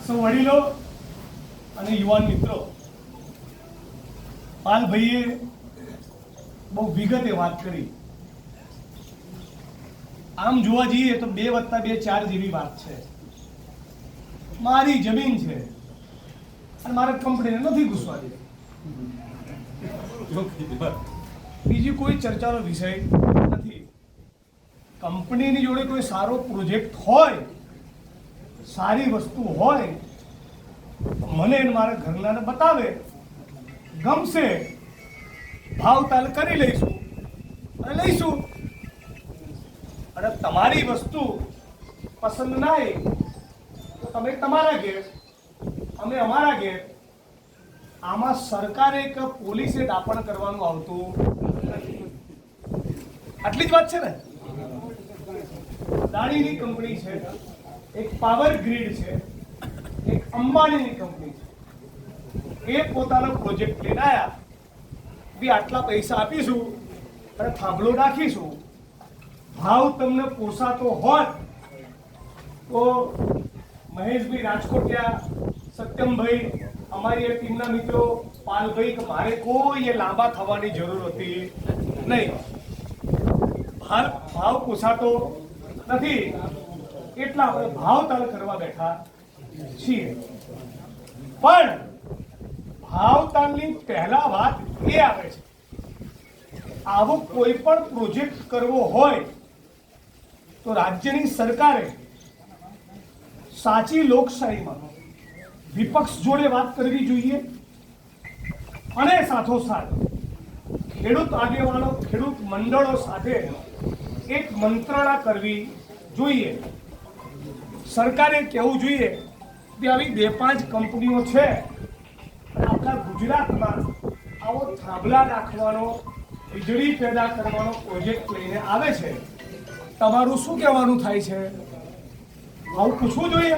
સૌ વડીલો અને યુવાન મિત્રો, પાલભાઈએ બહુ વિગતે વાત કરી. આમ જોવા જઈએ તો 2 + 2 4 જેવી વાત છે. મારી જમીન છે અને મારે કંપનીને નથી ઘૂસવા દેવી. બીજી કોઈ ચર્ચાનો વિષય નથી. કંપનીની જોડે કોઈ સારો પ્રોજેક્ટ હોય, સારી વસ્તુ હોય, મને મારા ઘરનાને બતાવે, ગમશે, ભાવતાલ કરી લઈશું અને લઈશું. અને તમારી વસ્તુ પસંદ ના આવે તો તમે તમારા ઘેર, અમે અમારા ઘેર. આમાં સરકારે કે પોલીસે દાપણ કરવાનું આવતું નથી. આટલી જ વાત છે ને. દાણીની કંપની છે, એક પાવર ગ્રીડ છે, એક અંબાણીની કંપની છે. એ પોતાનો પ્રોજેક્ટ લઈને આવ્યા, બી આટલા પૈસા આપીશું અને થાંભલો નાખીશું. ભાવ તમને પોસાતો હોત તો મહેશભાઈ રાજકોટિયા, સત્યમભાઈ, અમારી ટીમના મિત્રો, પાલભાઈ, કે મારે કોઈ એ લાંબા થવાની જરૂર હતી નહીં. ભાવ પોસાતો નથી એટલા આપણે ભાવતાલ કરવા બેઠા છીએ. પણ ભાવતાલની પહેલા વાત એ આવે છે, આવો કોઈ પણ પ્રોજેક્ટ કરવો હોય તો રાજ્યની સરકારે સાચી લોકશાહીમાં વિપક્ષ જોડે વાત કરવી જોઈએ અને સાથોસાથ ખેડૂત આગેવાનો, ખેડૂત મંડળો સાથે એક મંત્રણા કરવી જોઈએ. સરકારે કહેવું જોઈએ કે આવી 2-5 કંપનીઓ છે આપણા ગુજરાતમાં આવો થાંભલા નાખવાનો, વીજળી પેદા કરવાનો પ્રોજેક્ટ લઈને આવે છે. તમારું શું કહેવાનું થાય છે? આવું પૂછવું જોઈએ.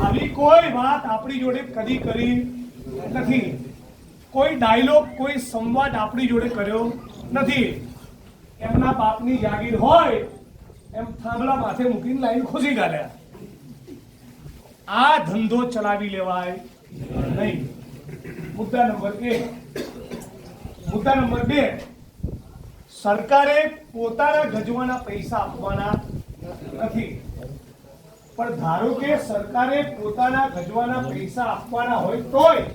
આવી કોઈ વાત આપણી જોડે કદી કરી નથી. કોઈ ડાયલોગ, કોઈ સંવાદ આપણી જોડે કર્યો નથી. એમના બાપની જાગીર હોય એમ થાંભલા માથે મૂકીને લાઈન ખોસી ગાલ્યા. આ ધંધો ચલાવી લેવાય નહીં. મુદ્દા નંબર 1. મુદ્દા નંબર 2, સરકારે પોતાના ગજવાના પૈસા આપવાના નથી. પણ ધારો કે સરકારે પોતાના ગજવાના પૈસા આપવાના હોય તોય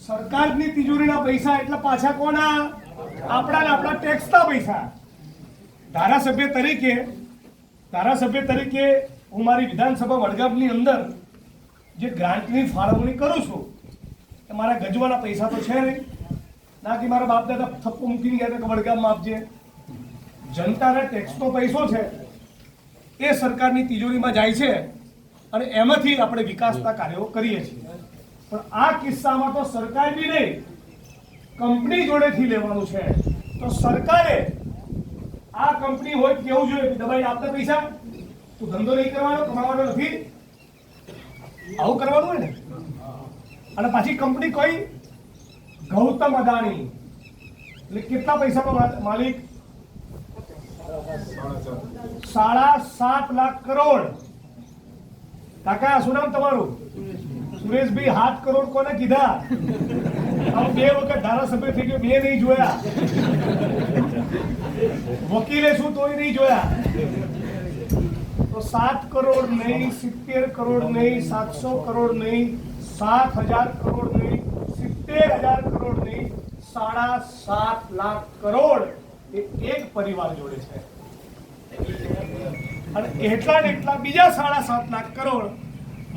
સરકારની તિજોરીના પૈસા એટલે પાછા કોના? આપણા ટેક્સના પૈસા. ધારાસભ્ય તરીકે હું મારી વિધાનસભા વડગામની અંદર જે ગ્રાન્ટની ફાળવણી કરું છું એ મારા ગજવાના પૈસા તો છે નહીં. ના કે મારા બાપ દાદા થપ્પો મૂકીને ગયા હતા કે વડગામમાં આપજે. જનતાના ટેક્સનો પૈસો છે એ સરકારની તિજોરીમાં જાય છે અને એમાંથી આપણે વિકાસના કાર્યો કરીએ છીએ. પણ આ કિસ્સામાં તો સરકાર બી નહીં, કંપની જોડેથી લેવાનું છે. તો સરકારે આ કંપની હોય કેવું જોઈએ કે દબાઈ આપને પૈસા, તું ધંધો નહીં કરવાનો, કમાવાનો નથી, આવું કરવાનું હોય ને. અને પાછી કંપની કોઈ ગૌતમ અદાણી, એટલે કેટલા પૈસાનો માલિક? 7.5 લાખ કરોડ. કાકા શું નામ તમારું? સુરેશભાઈ. 7 કરોડ કોને કીધા? 2 વખત ધારાસભ્ય થઈ ગયો, 2 નહીં જોયા. વકીલે શું તોય નહીં જોયા. તો 7 કરોડ નહીં, 70 કરોડ નહીં, 700 કરોડ નહીં, 7,000 કરોડ નહીં, 70,000 કરોડ નહીં, 7.5 લાખ કરોડ એ એક પરિવાર જોડે છે. અને એટલા ને એટલા બીજા 7.5 લાખ કરોડ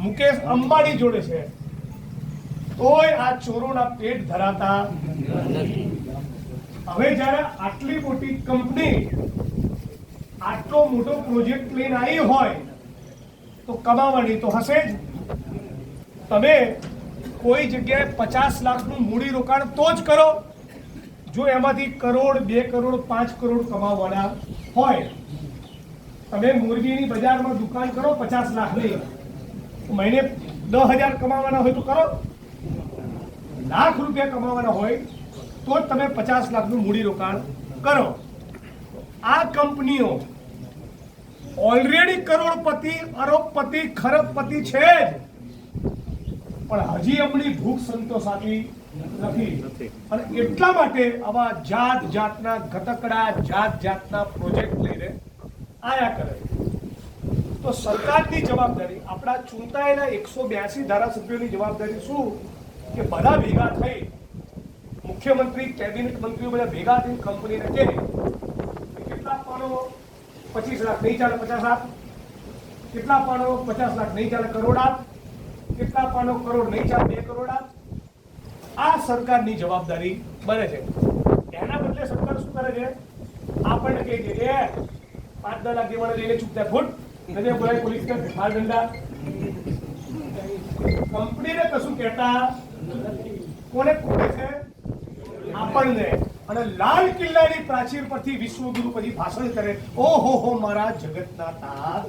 મુકેશ અંબાણી જોડે છે. તોય આ ચોરોના પેટ ધરાતા નથી. હવે જ્યારે આટલી મોટી કંપની આટલો મોટો પ્રોજેક્ટ લઈને આવી હોય તો કમાવાની તો હશે જ. તમે કોઈ જગ્યાએ 50 લાખનું મૂડી રોકાણ તો જ કરો જો એમાંથી 1 કરોડ, 2 કરોડ, 5 કરોડ કમાવાના હોય. તમે મોરબીની બજારમાં દુકાન કરો 50 લાખની, મહિને 10,000 કમાવાના હોય તો કરો. લાખ રૂપિયા કમાવાના હોય તો જ તમે 50 લાખનું મૂડી રોકાણ કરો. આ કંપનીઓ ઓલરેડી કરોડપતિ, અરબપતિ, ખરબપતિ છે જ, પણ હજી એમની ભૂખ સંતોષાતી નથી. અને એટલા માટે આવા જાત જાતના ઘટકડા, જાત જાતના પ્રોજેક્ટ લઈને આયા કરે. તો સરકારની જવાબદારી, આપણા ચૂંટાયેલા 182 ધારાસભ્યોની જવાબદારી શું કે બધા ભેગા થઈ, મુખ્યમંત્રી, કેબિનેટ મંત્રીઓ બધા ભેગા થઈ કંપનીને કહે કેટલા પાનો 25 લાખ નહીં ચાલે 50 લાખ, કેટલા પાનો 50 લાખ નહીં ચાલે કરોડ આપ, કેટલા પાનો કરોડ નહીં ચાલે 2 કરોડ આપ. આ સરકારની જવાબદારી બને છે. એના બદલે સરકાર શું કરે છે? આપણને કહે છે કે 5-10 લાખ દેવાના લઈને ચૂકતા ફૂટ નજર બોલાય પોલીસ કે હાલ દંડા. કંપનીને કશું કહેતા કોને કહે છે? આપણને. અને લાલ કિલ્લાની પ્રાચીર પરથી વિશ્વગુરુ પછી ભાષણ કરે, ઓહો હો મારા જગતના તાત,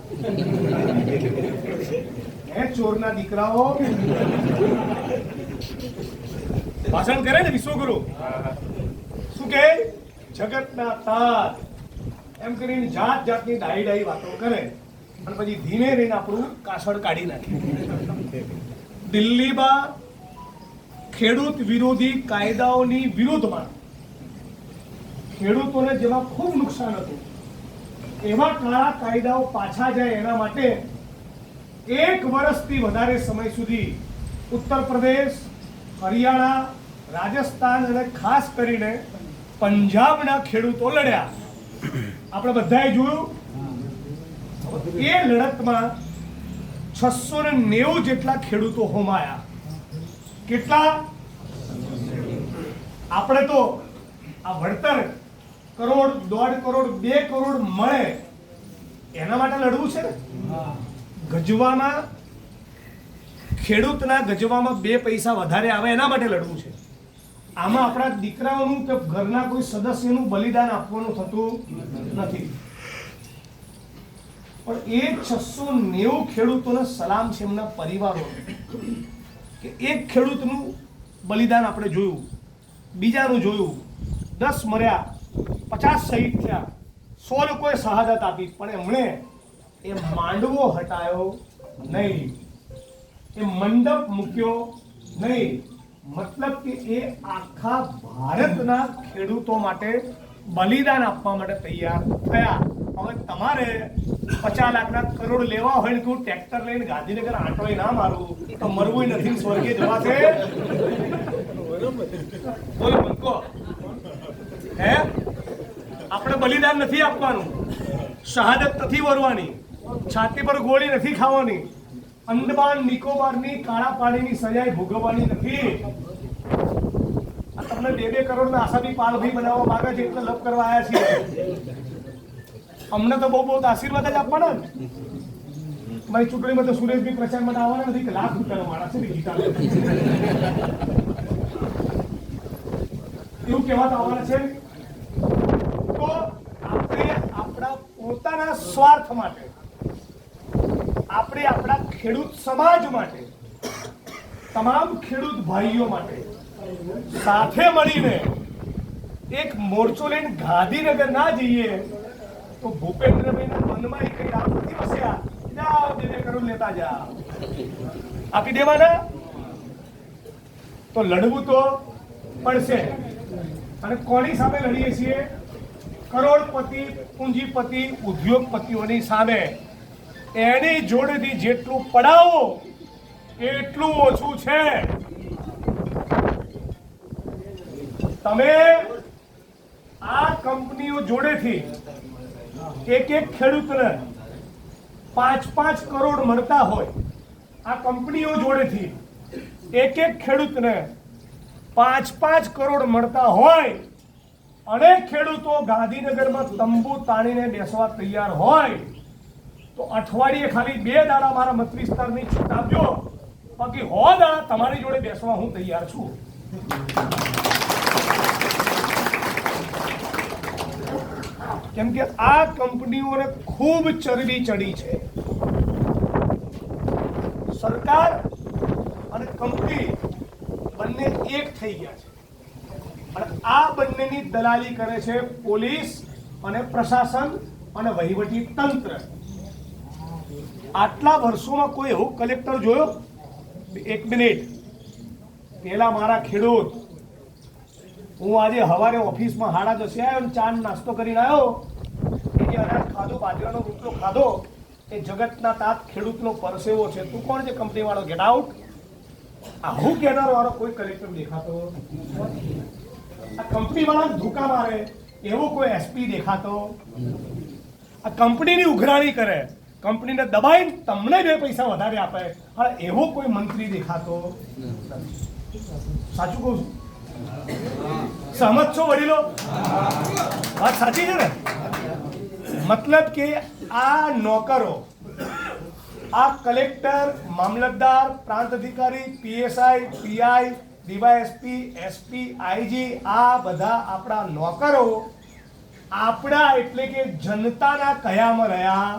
હે ચોરના દીકરાઓ. ભાષણ કરે ને વિશ્વગુરુ, શું કે જગતના તાત એમ કરીને જાત જાતની ડાઈ વાતો કરે અને પછી ધીમે રહીને આપણું કાસળ કાઢી નાખે. દિલ્હીમાં ખેડૂત વિરોધી કાયદાઓની વિરુદ્ધમાં ખેડૂતોને જેમાં ખૂબ નુકસાન હતું એવા કાળા કાયદાઓ પાછા જાય એના માટે 1 વર્ષથી વધારે સમય સુધી ઉત્તર પ્રદેશ, હરિયાણા, રાજસ્થાન અને ખાસ કરીને પંજાબના ખેડૂતો લડ્યા. આપણે બધાએ જોયું. એ લડતમાં 690 જેટલા ખેડૂતો હોમાયા. કેટલા? આપણે તો આ વળતર કરોડ, 1.5 કરોડ, 2 કરોડ મળે એના માટે લડવું છે ને. ગજવામાં ખેડૂતના ગજવામાં 2 પૈસા વધારે આવે એના માટે લડવું છે. આમાં આપણા દીકરાઓનું કે ઘરના કોઈ સદસ્યનું બલિદાન આપવાનું થતું નથી. પણ એ 690 ખેડૂતોને સલામ છે, એમના પરિવારો કે એક ખેડૂતનું બલિદાન આપણે જોયું, બીજાનું જોયું, 10 મર્યા, 50 શહીદ થયા, 100 લોકોએ શહાદત આપી, પણ એમણે એ માંડવો હટાયો નહીં, એ મંડપ મૂક્યો નહીં. મતલબ કે એ આખા ભારતના ખેડૂતો માટે બલિદાન આપવા માટે તૈયાર થયા. હવે તમારે 50 લાખના કરોડ લેવા હોય ને તું ટ્રેક્ટર લઈને ગાંધીનગર આંટોય ના મારું તો મરવું નથી, સ્વર્ગે જવાશે. બોલો બંકો, હે આપણે બલિદાન નથી આપવાનું, શહાદત નથી વરવાની, છાતી પર ગોળી નથી ખાવાની, અંદમાન નિકોબારની કાળા પાણીની સજાએ ભોગવવાની નથી. આ તમને 2-2 કરોડના આસામી પાલભાઈ બનાવવા માંગે છે એટલે લપ કરવા આવ્યા છીએ. અમને તો બહુ આશીર્વાદ જ આપવાના ને. મારી ચૂંટણીમાં તો સુરેશભાઈ પ્રચાર માટે આવવાના નથી કે લાખ રૂપિયાનો માણસ છે ગીતા એવું કહેવાતા આવવાના છે. તો આપણે આપણા પોતાના સ્વાર્થ માટે, આપણે આપણા ખેડૂત સમાજ માટે, તમામ ખેડૂત ભાઈઓ માટે સાથે મળીને એક મોરચો લઈને ગાંધીનગર ના જઈએ તો ભૂપેન્દ્રભાઈના મનમાં કઈ રામ નથી વસ્યા, જાઓ 2 કરોડ લેતા જાઓ, આપી દેવાના. તો લડવું તો પડશે. અને કોની સામે લડીએ છીએ? કરોડપતિ, પૂંજીપતિ, ઉદ્યોગપતિઓની સામે. એની જોડેથી જેટલું પડાવો એટલું ઓછું છે. તમે આ કંપનીઓ જોડેથી એક ખેડૂતને 5-5 કરોડ મળતા હોય, આ કંપનીઓ જોડેથી એક ખેડૂતને 5-5 કરોડ મળતા હોય અને ખેડૂતો ગાંધીનગરમાં તંબુ તાણીને બેસવા તૈયાર હોય તો અઠવાડિયે ખાલી 2 દાડા મારા મત વિસ્તારની છૂટ આપજો, બાકી 100 દાડા તમારી જોડે બેસવા હું તૈયાર છું. કેમ કે આ કંપનીઓને ખૂબ ચરબી ચડી છે. સરકાર અને કંપની બંને એક થઈ ગયા છે અને આ બંનેની દલાલી કરે છે પોલીસ અને પ્રશાસન અને વહીવટી તંત્ર. આટલા વર્ષોમાં કોઈ એવો કલેક્ટર જોયો? એક મિનિટ, પેલા મારા ખેડૂત, હું આજે સવારે ઓફિસમાં 10:30 આવ્યો ને ચા નાસ્તો કરીને આવ્યો, એ અનાજ ખાધો, બાજરાનો રોટલો ખાધો, એ જગતના તાત ખેડૂતનો પરસેવો છે. તું કોણ છે? કંપની વાળો. Get out. આવું કહેનાર વાળો કોઈ કલેક્ટર દેખાતો? આ કંપની વાળા ધોકા મારે એવો કોઈ એસપી દેખાતો? આ કંપનીની ઉઘરાણી કરે, કંપનીને દબાઈને તમને 2 પૈસા વધારે આપે, અને એવો કોઈ મંત્રી દેખાતો? સાચું કહું છું? સહમત છો વડીલો? વાત સાચી છે ને? મતલબ કે આ નોકરો, આ કલેક્ટર, મામલતદાર, પ્રાંત અધિકારી, PSI, PI, DYSP, SP, IG, આ બધા આપણા નોકરો આપણા એટલે કે જનતાના કયામાં રહ્યા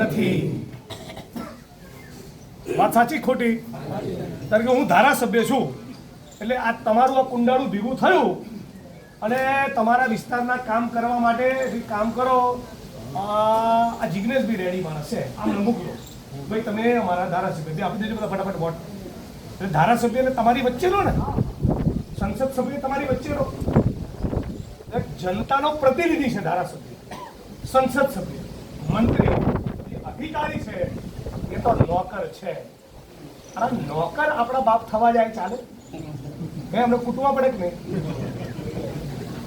નથી. વાત સાચી ખોટી? કારણ કે હું ધારાસભ્ય છું, એટલે આ તમારું આ કુંડાળું ભેગું થયું અને તમારા વિસ્તારના કામ કરવા માટે કામ કરો. આ જિગ્નેશ બી રેડી માણસ છે, આમ મોકલો ભાઈ, તમે અમારા ધારાસભ્ય આપી દેજો બધા ફટાફટ વોટ. એટલે ધારાસભ્ય તમારી વચ્ચે રહો ને, સંસદ સભ્ય તમારી વચ્ચે રહો. જનતાનો પ્રતિનિધિ છે ધારાસભ્ય, સંસદ સભ્ય, મંત્રી, અધિકારી છે, એ તો નોકર છે. અને નોકર આપણા બાપ થવા જાય ચાલે? અમને કૂટવા પડે કે નહીં?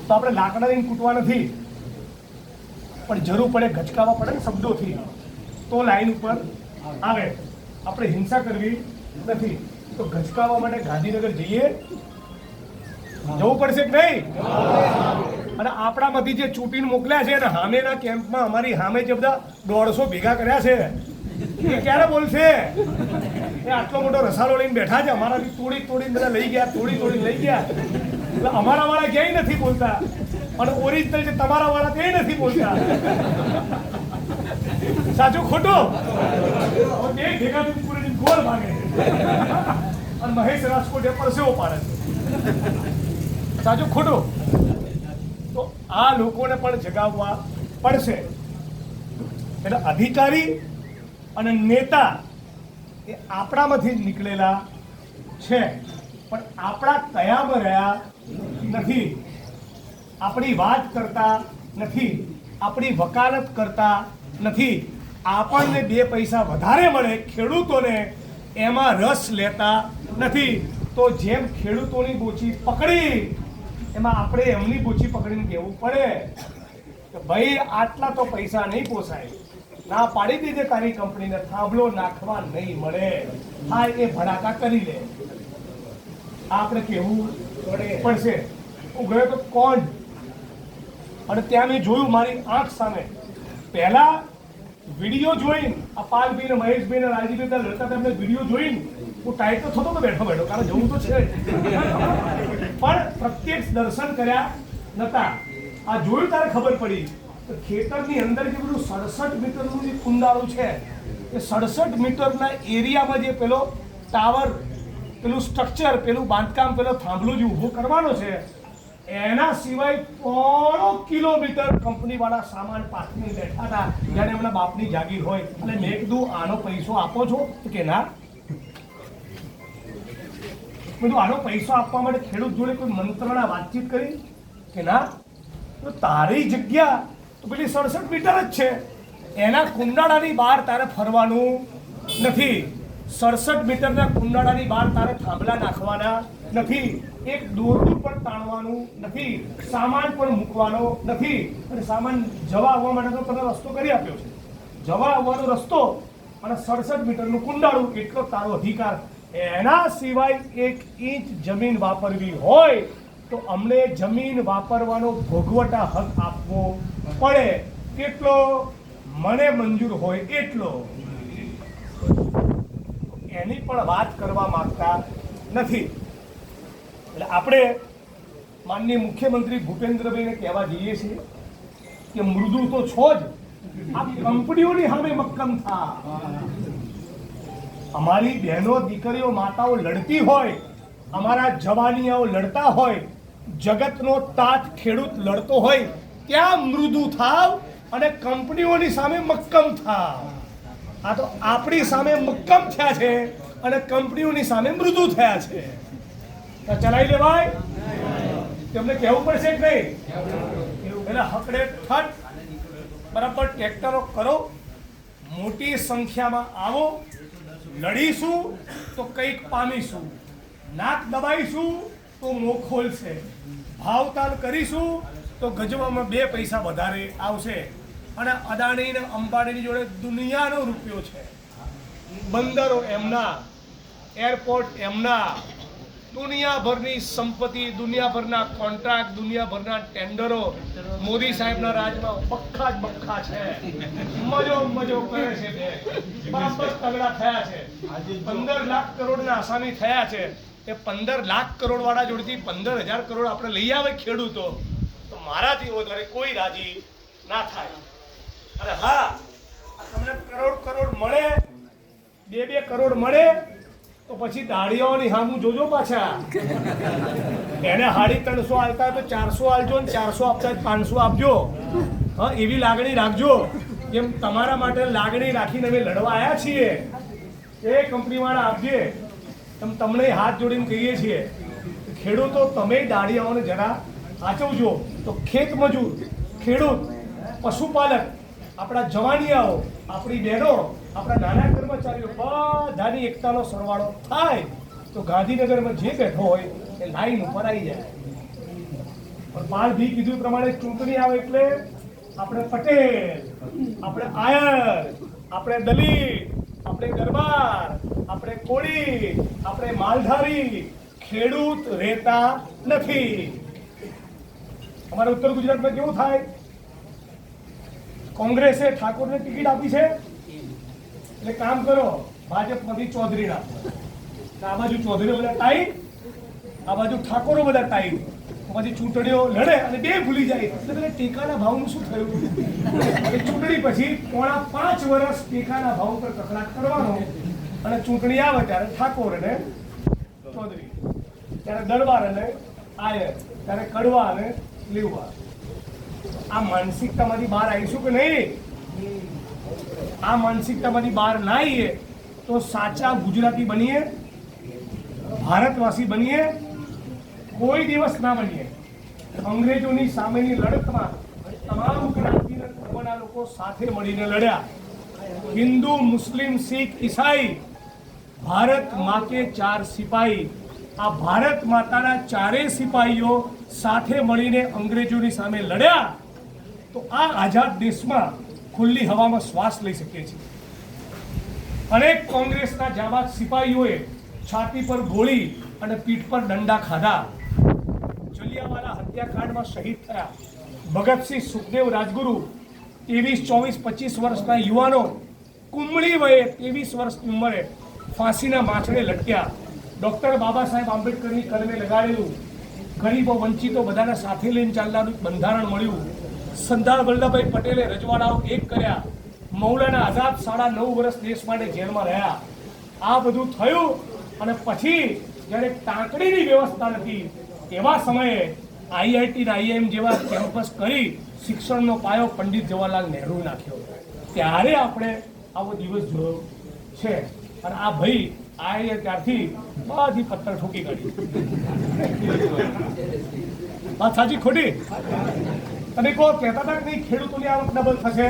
તો આપણે લાકડા લઈને કૂટવા નથી, પણ જરૂર પડે ગચકાવા પડે ને શબ્દોથી, તો લાઈન ઉપર આવે. આપણે હિંસા કરવી નથી, તો ગચકાવા માટે ગાંધીનગર જઈએ, જવું પડશે કે નહીં? અને આપણામાંથી જે ચૂંટીને મોકલ્યા છે ને સામેના કેમ્પમાં અમારી સામે જે બધા 150 ભેગા કર્યા છે, એ ક્યારે બોલશે? એ આટલો મોટો રસાલો લઈને બેઠા છે, અમારાથી તોડીને બધા લઈ ગયા, તોડીને લઈ ગયા. એટલે અમારા વાળા ક્યાંય નથી બોલતા, અને ઓરિજિનલ છે તમારા વાળા ક્યાંય નથી બોલતા. સાચું ખોટું? ભેગા પૂરી ગોળ ભાગે અને મહેશ રાજકોટ પરસેવો પાડે છે. સાચું ખોટું? તો આ લોકોને પણ જગાવવા પડશે. એટલે અધિકારી અને નેતા એ આપણામાંથી જ નીકળેલા છે, પણ આપણા કયામાં રહ્યા નથી, આપણી વાત કરતા નથી, આપણી વકાલત કરતા નથી. આપણને 2 પૈસા વધારે મળે ખેડૂતોને, એમાં રસ લેતા નથી. તો જેમ ખેડૂતોની બોચી પકડી, એમાં આપણે એમની બોચી પકડીને કહેવું પડે કે ભાઈ આટલા તો પૈસા નહીં પોસાય, ના પાડી દીધે તારી કંપનીને, થાંભલો નાખવા નહીં મળે, હા એ ભડાકા કરી લે. આપણે કહેવું પડશે. હું ગયો તો કોણ, અને ત્યાં મેં જોયું મારી આંખ સામે, પહેલા વિડીયો જોઈને આ પાલભાઈ ને મહેશભાઈ ને રાજીભાઈ લડતા હતા, વિડીયો જોઈને હું ટાઈટ તો થતો બેઠો કારણ જવું તો છે, પણ પ્રત્યક્ષ દર્શન કર્યા નતા. આ જોયું ત્યારે ખબર પડી કે ખેતરની અંદર જે બધું 67 મીટરનું જે કુંડાળું છે, એ 67 મીટરના એરિયામાં જે પેલો ટાવર, પેલું સ્ટ્રક્ચર, પેલું બાંધકામ, પેલો થાંભલો જે ઊભો કરવાનો છે, એના સિવાય 3 કિલોમીટર કંપની વાળા સામાન પાથરીને બેઠા હતા, જ્યારે એમના બાપની જાગીર હોય. અને મેં કીધું આનો પૈસો આપો છો? તો કે ના. બધું આનો પૈસો આપવા માટે ખેડૂત જોડે કોઈ મંત્રણા વાતચીત કરી કે ના? તો તારી જગ્યા તો પેલી 67 મીટર જ છે, એના કુંડાળાની બહાર તારે ફરવાનું નથી. 67 મીટરના કુંડાળાની બહાર તારે થાંભલા નાખવાના નથી, એક દોરડું પણ તાણવાનું નથી, સામાન પણ મૂકવાનો નથી. અને સામાન જવા આવવા માટે તો તને રસ્તો કરી આપ્યો છે, જવા આવવાનો રસ્તો અને 67 મીટરનું કુંડાળું, એટલો તારો અધિકાર. એના સિવાય 1 ઇંચ જમીન વાપરવી હોય તો અમને જમીન વાપરવાનો ભોગવટા હક આપવો પડે. કેટલો? મને મંજૂર હોય એટલો. એની પણ વાત કરવા માંગતા નથી. એટલે આપણે માનનીય મુખ્યમંત્રી ભૂપેન્દ્રભાઈને કહેવા જઈએ છીએ કે મૃદુ તો છો જ, આ કંપનીઓની સામે મક્કમ થા. અમારી બહેનો, દીકરીઓ, માતાઓ લડતી હોય, અમારા જવાનિયાઓ લડતા હોય, જગતનો તાત ખેડૂત લડતો હોય, ત્યાં મૃદુ થાવ અને કંપનીઓની સામે મક્કમ થાવ. આ તો આપણી સામે મક્કમ થયા છે અને કંપનીઓની સામે મૃદુ થયા છે. તો ચલાવી લેવાય, તેમને કહેવું પડશે કે નહીં? એટલે હકડે ઠટ બરાબર ટ્રેક્ટરો કરો, મોટી સંખ્યામાં આવો, લડીશું તો કંઈક પામીશું, નાક દબાઈશું તો મોં ખોલશે, ભાવતાલ કરીશું તો ગજવામાં 2 પૈસા વધારે આવશે. અને અદાણી ને અંબાણીની જોડે દુનિયાનો રૂપિયો છે, બંદરો એમના, એરપોર્ટ એમના, દુનિયાભરની સંપત્તિ, દુનિયાભરના કોન્ટ્રાક્ટ, દુનિયાભરના ટેન્ડરો મોદી સાહેબના રાજમાં બખ્ખા જ બખ્ખા છે. મજો કરે છે. બસ તગડા થયા છે. 15 લાખ કરોડના આસામી થયા છે. એ 15 લાખ કરોડ વાળા જોડેથી 15,000 કરોડ આપણે લઈ આવે ખેડૂતો, તો મારાથી વધારે કોઈ રાજી ના થાય. અને હા, તમને કરોડ મળે, 2 કરોડ મળે તો પછી દાળીઓની હામું જોજો પાછા. એને 350 આલતા તો 400 આલજો ને 400 આપતા 500 આપજો. હા, એવી લાગણી રાખજો જેમ તમારા માટે લાગણી રાખીને અમે લડવા આવ્યા છીએ. એ કંપનીવાળા આપજે. તમને હાથ જોડીને કહીએ છીએ, ખેડૂતો તમે દાળીઓને જરા સાચવજો. તો ખેત મજૂર, ખેડૂત, પશુપાલક, આપણા જવાનિયાઓ, આપણી બહેનો, આપણા નાના કર્મચારીઓ બધાની એકતાનો સરવાળો થાય તો ગાંધીનગરમાં જે બેઠો હોય એ લાઈન ઉપર આવી જાય. પણ પાલ ભી કીધું પ્રમાણે ચૂંટણી આવે એટલે આપણે પટેલ, આપણે આયર, આપણે દલિત, આપણે દરબાર, આપણે કોળી, આપણે માલધારી, ખેડૂત રહેતા નથી. અમારા ઉત્તર ગુજરાતમાં કેવું થાય? કોંગ્રેસે ઠાકોરને ટિકિટ આપી છે એટલે કામ કરો, ભાજપમાંથી ચૌધરી આપો. આ બાજુ ચૌધરીઓ બધા ટાઈટ, આ બાજુ ઠાકોરો બધા ટાઈટ. પછી ચૂંટણીઓ લડે અને 2 ભૂલી જાય. એટલે પેલા ટેકાના ભાવનું શું થયું? ચૂંટણી પછી 4.5 વર્ષ ટેકાના ભાવ પર કકડાટ કરવાનો અને ચૂંટણી આવે ત્યારે ઠાકોર અને ચૌધરી, ત્યારે દરબાર અને આયર, ત્યારે કડવા અને લીવવા. આ માનસિકતામાંથી બહાર આવીશું કે નહીં? આ માનસિકતામાંથી બહાર ના આવીએ તો સાચા ગુજરાતી બનીએ, ભારતવાસી બનીએ, કોઈ દિવસ ના બનીએ. અંગ્રેજોની સામેની લડતમાં તમામ જ્ઞાતિના ધર્મના લોકો સાથે મળીને લડ્યા. હિન્દુ, મુસ્લિમ, શીખ, ઈસાઈ, ભારત માँ કે 4 સિપાહી. આ ભારત માતાના 4 સિપાહીઓ સાથે મળીને અંગ્રેજોની સામે લડ્યા તો આ આઝાદ દેશમાં ખુલ્લી હવામાં શ્વાસ લઈ શકીએ છીએ. અનેક કોંગ્રેસના જાબાજ સિપાહીઓએ છાતી પર ગોળી અને પીઠ પર દંડા ખાધા. જલિયાવાલા હત્યાકાંડમાં શહીદ થયા. ભગતસિંહ, સુખદેવ, રાજગુરુ, 23, 24, 25 વર્ષના યુવાનો કુમળી વયે 23 વર્ષની ઉંમરે ફાંસીના માથડે લટક્યા. ડૉક્ટર બાબા સાહેબ આંબેડકરની કલમે લગાડેલું ગરીબો, વંચિતો બધાને સાથે લઈને ચાલનારું બંધારણ મળ્યું. સરદાર વલ્લભભાઈ પટેલે રજવાડાઓ એક કર્યા. મૌલાના આઝાદ 9.5 વર્ષ દેશ માટે જેલમાં રહ્યા. આ બધું થયું અને પછી જ્યારે ટાંકણીની વ્યવસ્થા નથી એવા સમયે IIT ને IIM જેવા કેમ્પસ કરી શિક્ષણનો પાયો પંડિત જવાહરલાલ નહેરુ નાખ્યો. ત્યારે આપણે આવો દિવસ જોયો છે. અને આ ભાઈ આયે ત્યારથી બધી પથ્થર ઠોકી કાઢી. વાત સાચી ખોટી? તમે કહો કહેતા હતા કે નહીં ખેડૂતોની આવક ડબલ થશે?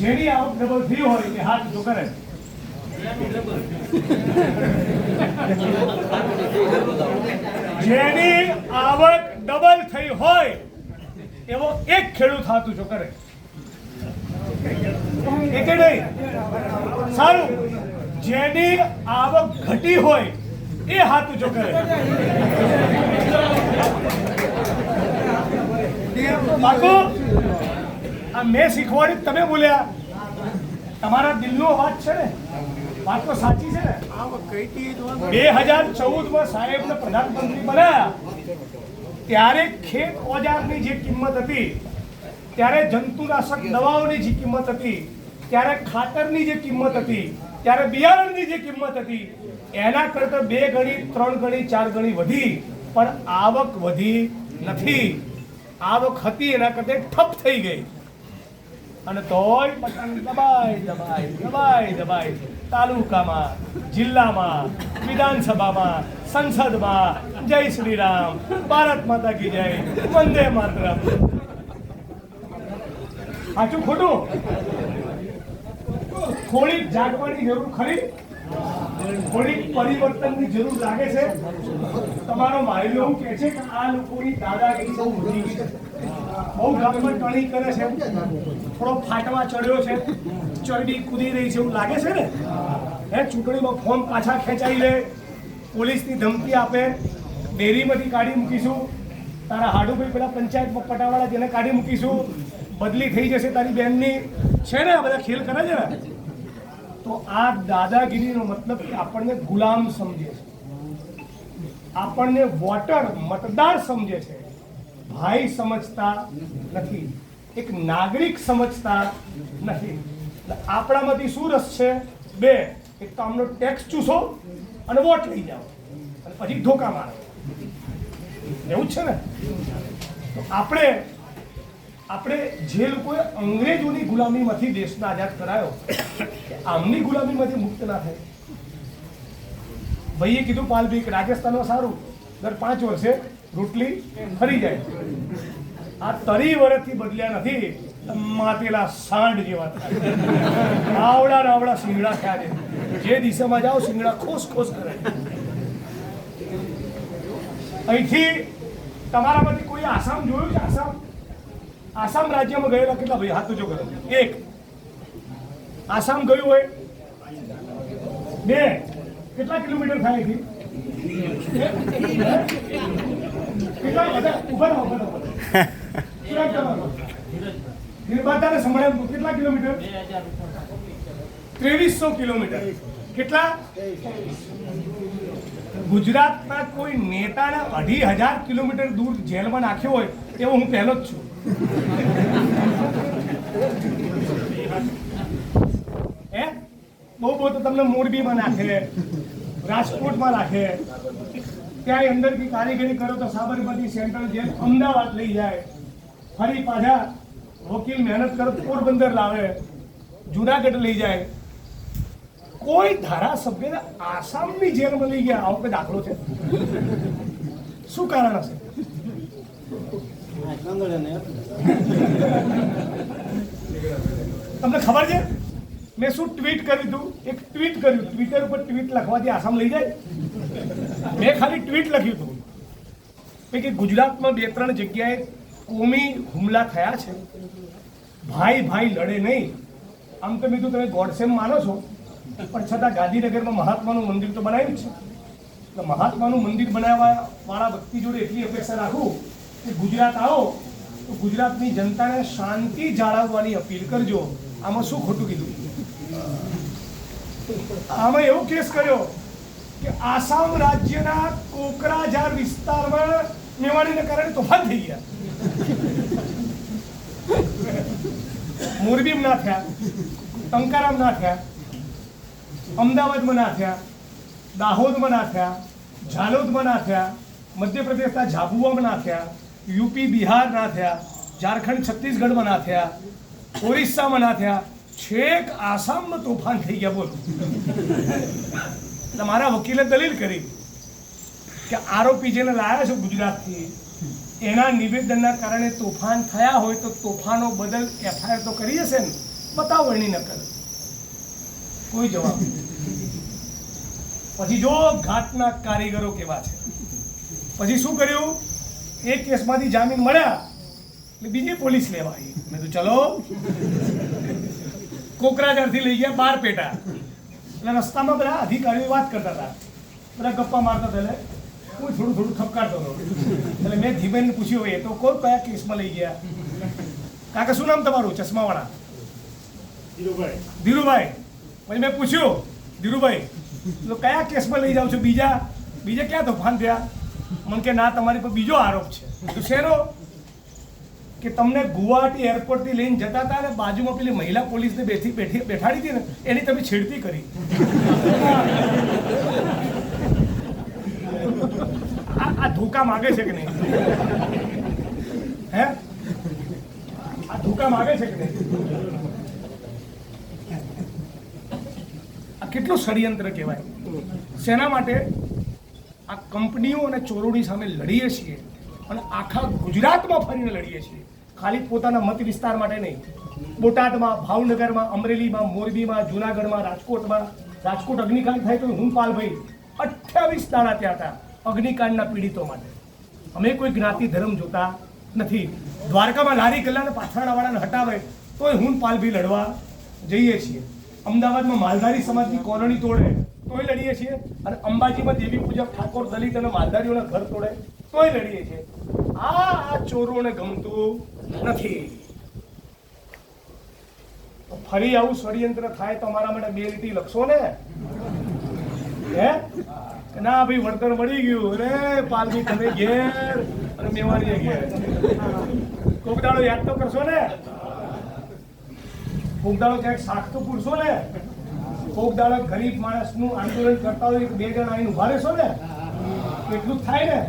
જેની આવક ડબલ થઈ હોય એ હાથ જો કરે. જેની આવક ડબલ થઈ હોય એવો એક ખેડૂત હાથ ઊંચો કરે. એક નહીં, સારું. જેની આવક ઘટી હોય એ હાથ ઊંચો કરે. બાપુ, આ મેં શીખવાડી તમે બોલ્યા, તમારા દિલનો અવાજ છે ને, વાત તો સાચી છે ને. 2014માં સાહેબને પ્રધાનમંત્રી બનાયા ત્યારે ખેત ઓજારની જે કિંમત હતી, ત્યારે જંતુનાશક દવાઓની જે કિંમત હતી, ત્યારે ખાતરની જે કિંમત હતી, ત્યારે બિયારણની જે કિંમત હતી એના કરતાં 2 ગણી, 3 ગણી, 4 ગણી વધી, પણ આવક વધી નથી. આવક હતી એના કરતાં ઠપ થઈ ગઈ. અને તોય પતંગ દબાય તાલુકામાં, જિલ્લામાં, વિધાનસભામાં, સંસદમાં જય શ્રી રામ, ભારત માતા કી જય, વંદે માતરમ. સાચું ખોટું? થોડીક જાગવાની જરૂર ખરી? થોડીક પરિવર્તનની જરૂર લાગે છે? તમારો માયલો એવું કહે છે કે આ લોકોની દાદાગીરી બહુ વધી ગઈ છે, બહુ ગામમાં ટણી કરે છે, થોડો ફાટવા ચડ્યો છે, ચરબી કૂદી રહી છે, એવું લાગે છે ને? ચૂંટણીમાં ફોર્મ પાછા ખેંચાઈ લે, પોલીસની ધમકી આપે, ડેરીમાંથી કાઢી મૂકીશું, તારા હાડુભાઈ પેલા પંચાયતમાં પટાવાળા જેને કાઢી મૂકીશું, બદલી થઈ જશે તારી બહેનની, છે ને? આ બધા ખેલ કરે છે ને? તો આ દાદાગીરીનો મતલબ કે આપણને ગુલામ સમજે છે, આપણને વોટર મતદાર સમજે છે, ભાઈ સમજતા નથી, એક નાગરિક સમજતા નથી. આપણામાંથી શું રસ છે? બે, એક તો આમનો ટેક્સ ચૂસો અને વોટ લઈ જાઓ અને પછી ધોકા મારો, એવું જ છે ને? તો આપણે જે લોકોએ અંગ્રેજોની ગુલામીમાંથી દેશને આઝાદ કરાયો, આમની ગુલામીમાંથી મુક્ત ના થાય. ભાઈએ કીધું પાલભી રાજસ્થાનમાં સારું, દર 5 વર્ષે રોટલી ફરી જાય. આ 30 વર્ષથી બદલ્યા નથી, માતેલા સાંડ જેવા થાય. આવડા શિંગડા થયા છે, જે દિશામાં જાઓ શિંગડા ખોસ કરે. અહીંથી તમારામાંથી કોઈ આસામ જોયું છે? આસામ રાજ્યમાં ગયેલા કેટલા ભાઈ હાથ ઊંચો કરો? એક. આસામ ગયું હોય? બે. કેટલા કિલોમીટર થાય અહીંથી? કેટલા? ઉભા રહો. ગિરબાતાને સંભાળે કેટલા કિલોમીટર? 2300 કિલોમીટર. કેટલા? ગુજરાતના કોઈ નેતાને 2500 કિલોમીટર દૂર જેલમાં નાખ્યો હોય એવો હું પહેલો જ છું. બહુ તો તમને મોરબીમાં નાખે, રાજકોટમાં નાખે, ત્યાં અંદરથી કારીગરી કરો તો સાબરમતી સેન્ટ્રલ જેલ અમદાવાદ લઈ જાય, ફરી પાછા વકીલ મહેનત કરો પોરબંદર લાવે, જુનાગઢ લઈ જાય. કોઈ ધારાસભ્યને આસામની જેલમાં લઈ ગયા આવો કોઈ દાખલો છે? શું કારણ હશે? તમને ખબર છે મેં શું ટ્વીટ કર્યું હતું? એક ટ્વીટ કર્યું, ટ્વિટર ઉપર ટ્વીટ લખવાથી આસામ લઈ જાય? મેં ખાલી ટ્વીટ લખ્યું હતું કે ગુજરાતમાં 2-3 જગ્યાએ કોમી હુમલા થયા છે, ભાઈ લડે નહીં. આમ તો બીજું તમે ગોડસેમ માનો છો, પણ છતાં ગાંધીનગરમાં મહાત્માનું મંદિર તો બનાવ્યું છે. એટલે મહાત્માનું મંદિર બનાવવા વાળા વ્યક્તિ જોડે એટલી અપેક્ષા રાખું કે ગુજરાત આવો તો ગુજરાતની જનતાને શાંતિ જાળવવાની અપીલ કરજો. આમાં શું ખોટું કીધું? આમાં એવો કેસ કર્યો કે આસામ રાજ્યના કોકરાઝાર વિસ્તારમાં મેવાડીને કારણે તોફાન થઈ ગયા. મોરબીમાં ના થયા, ટંકારામ ના થયા, અમદાવાદમાં ના થયા, દાહોદમાં ના થયા, ઝાલોદમાં ના થયા, મધ્યપ્રદેશના ઝાબુઆમાં ના થયા, યુપી બિહાર ના થયા, ઝારખંડ છત્તીસગઢમાં ના થયા, ઓરિસ્સામાં ના થયા, છેક આસામમાં તોફાન થઈ ગયા. બોલો. મારા વકીલે દલીલ કરી કે આરોપી જેને લાયા છો ગુજરાતથી એના નિવેદનના કારણે તોફાન થયા હોય તો તોફાનો બદલ એફઆઈઆર તો કરી હશે ને? બતાવો એની નકલ. કોઈ જવાબ નહીં. પછી જો ઘાટના કારીગરો કેવા છે. પછી શું કર્યું? એક કેસમાંથી જામીન મળ્યા એટલે બીજી પોલીસ લેવા આવી. મેં તો ચલો કોકરાઝારથી લઈ ગયા બારપેટા. એટલે રસ્તામાં બધા અધિકારીઓ વાત કરતા હતા, બધા ગપ્પા મારતા હતા, એટલે હું થોડું ખપકારતો હતો. એટલે મેં ધીમેને પૂછ્યું, એ તો કોઈ કયા કેસમાં લઈ ગયા? કાકા શું નામ તમારું? ચશ્માવાળા ધીરુભાઈ. પછી મેં પૂછ્યું, ધીરુભાઈ તો કયા કેસમાં લઈ જાઓ છો? બીજા ક્યાં તોફાન થયા? મને કે ના, તમારી પર બીજો આરોપ છે. તો શેનો? કે તમને ગુવાહાટી એરપોર્ટથી લઈને જતા હતા અને બાજુમાં પેલી મહિલા પોલીસને બેઠાડી હતી ને એની તમે છેડતી કરી. આ ધોકા માગે છે કે નહીં? હે? આ હુકામ આવે છે કે નહીં? આ કેટલું ષડયંત્ર કહેવાય. શેના માટે? આ કંપનીઓ અને ચોરોની સામે લડીએ છીએ અને આખા ગુજરાતમાં ફરીને લડીએ છીએ. ખાલી પોતાના મત વિસ્તાર માટે નહીં. બોટાદમાં, ભાવનગરમાં, અમરેલીમાં, મોરબીમાં, જુનાગઢમાં, રાજકોટ અગ્નિકાંડ થાય તો હું પાલભાઈ 28 દાડા ત્યાં હતા અગ્નિકાંડના પીડિતો માટે. અમે કોઈ જ્ઞાતિ ધર્મ જોતા નથી. દ્વારકામાં લારી ગલ્લાને પાછળવાળાને હટાવે તોય હું પાલભાઈ લડવા જઈએ છીએ. અમદાવાદમાં માલધારી સમાજની કોલોની તોડે તોય લડીએ છીએ. અને અંબાજીમાં દેવી પૂજક ઠાકોર દલિત અને માલધારીઓના ઘર તોડે તોય લડીએ છીએ. આ ચોરોને ગમતું નથી. ફરી આવું ષડયંત્ર થાય તો અમારા માટે 2 લીટી લખશો ને? હે ના ભાઈ, વળતર મળી ગયું. અરે પાલજી તમે ઘેર અને મેવાડીએ ઘેર. કોક દાડો યાદ તો કરશો ને? કોક દાડો ક્યાંક શાક તો પૂરશો ને? કોક દાડો ગરીબ માણસનું આંદોલન કરતા હોય 2 જણ આવીને ઉભા રહેશો ને? એટલું જ થાય ને.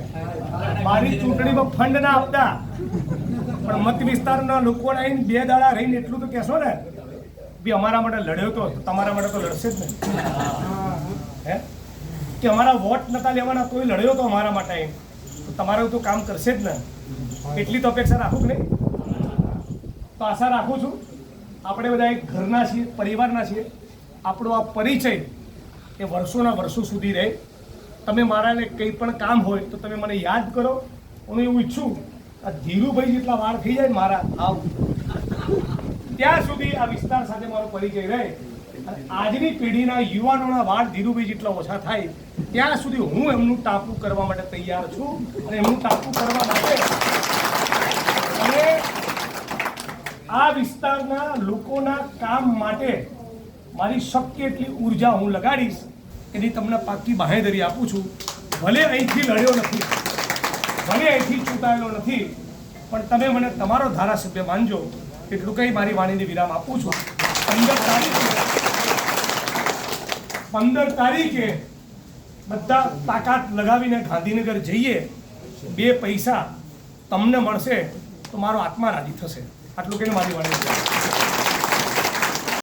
મારી ચૂંટણીમાં ફંડ ના આપતા પણ મત વિસ્તારના લોકોને આવીને 2 દાડા રહીને એટલું તો કહેશો ને બી અમારા માટે લડ્યો તો તમારા માટે તો લડશે જ ને. હે કે અમારા વોટ નતા લેવાના તોય લડ્યો તો અમારા માટે તો તમારું તો કામ કરશે જ ને. એટલી તો અપેક્ષા રાખું કે નહીં? તો આશા રાખું છું આપણે બધા એક ઘરના છીએ, પરિવારના છીએ. આપણો આ પરિચય એ વર્ષોના વર્ષો સુધી રહે. તમે મારાને કંઈ પણ કામ હોય તો તમે મને યાદ કરો. હું એવું ઈચ્છું આ ધીરુભાઈ જેટલા વાર થઈ જાય મારા આવ ત્યાં સુધી આ વિસ્તાર સાથે મારો પરિચય રહે. અને આજની પેઢીના યુવાનોના વાળ ધીરુભાઈ જેટલા ઓછા થાય ત્યાં સુધી હું એમનું ટાંકું કરવા માટે તૈયાર છું. અને એમનું ટાંકું કરવા માટે અને આ વિસ્તારના લોકોના કામ માટે મારી શક્ય એટલી ઉર્જા હું લગાડીશ. એની તમને પાકી બાહેધરી આપું છું. ભલે અહીંથી લડ્યો નથી, ભલે અહીંથી ચૂંટાયેલો નથી, પણ તમે મને તમારો ધારાસભ્ય માનજો. એટલું કંઈ મારી વાણીને વિરામ આપું છું. 15 તારીખે બધા તાકાત લગાવીને ગાંધીનગર જઈએ. 2 પૈસા તમને મળશે તો મારો આત્મા રાજી થશે. આટલું કહીને મારી વાણી